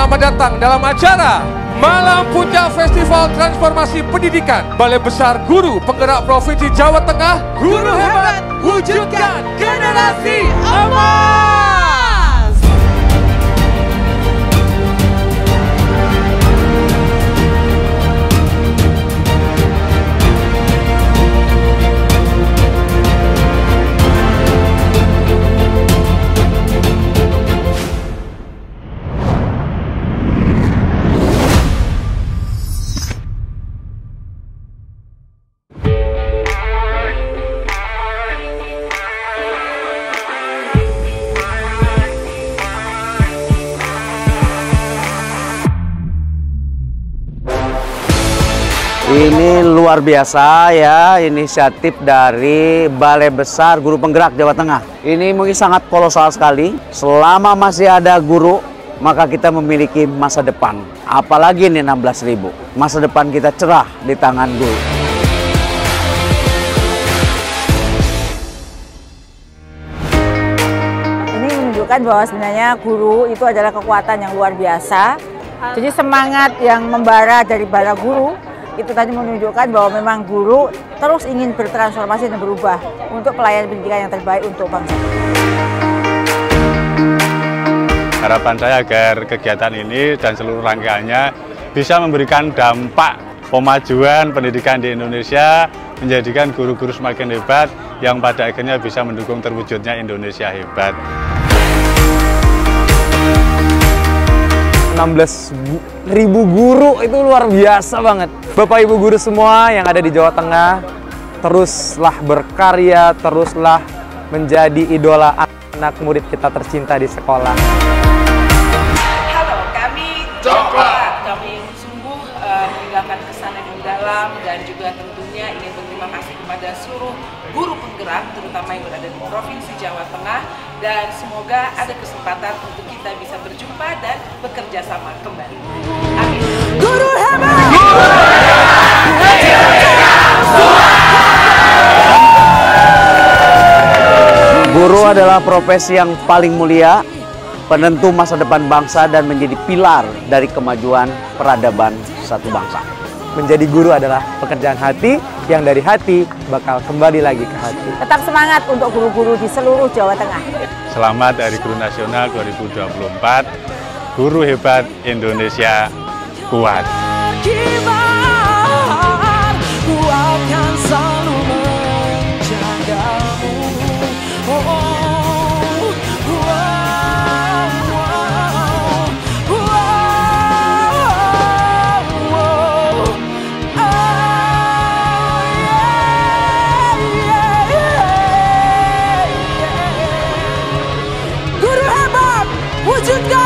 Selamat datang dalam acara Malam Puncak Festival Transformasi Pendidikan Balai Besar Guru Penggerak Provinsi Jawa Tengah. Guru hebat, wujudkan generasi emas. Ini luar biasa ya, inisiatif dari Balai Besar Guru Penggerak Jawa Tengah. Ini mungkin sangat kolosal sekali. Selama masih ada guru, maka kita memiliki masa depan. Apalagi ini 16.000. Masa depan kita cerah di tangan guru. Ini menunjukkan bahwa sebenarnya guru itu adalah kekuatan yang luar biasa. Jadi semangat yang membara dari para guru itu tadi menunjukkan bahwa memang guru terus ingin bertransformasi dan berubah untuk pelayanan pendidikan yang terbaik untuk bangsa. Harapan saya agar kegiatan ini dan seluruh rangkaiannya bisa memberikan dampak pemajuan pendidikan di Indonesia, menjadikan guru-guru semakin hebat yang pada akhirnya bisa mendukung terwujudnya Indonesia hebat. 16.000 guru itu luar biasa banget. Bapak Ibu guru semua yang ada di Jawa Tengah, teruslah berkarya, teruslah menjadi idola anak murid kita tercinta di sekolah. Halo, kami Jokla. Kami sungguh meninggalkan kesan yang mendalam dan juga tentunya ingin berterima kasih kepada seluruh guru penggerak, terutama yang berada di Provinsi Jawa Tengah, dan semoga ada kesempatan untuk kita bisa berjumpa dan bekerja sama kembali. Amin. Guru hebat! Guru adalah profesi yang paling mulia, penentu masa depan bangsa dan menjadi pilar dari kemajuan peradaban satu bangsa. Menjadi guru adalah pekerjaan hati yang dari hati bakal kembali lagi ke hati. Tetap semangat untuk guru-guru di seluruh Jawa Tengah. Selamat Hari Guru Nasional 2024. Guru hebat Indonesia kuat. Guru hebat, wujudkan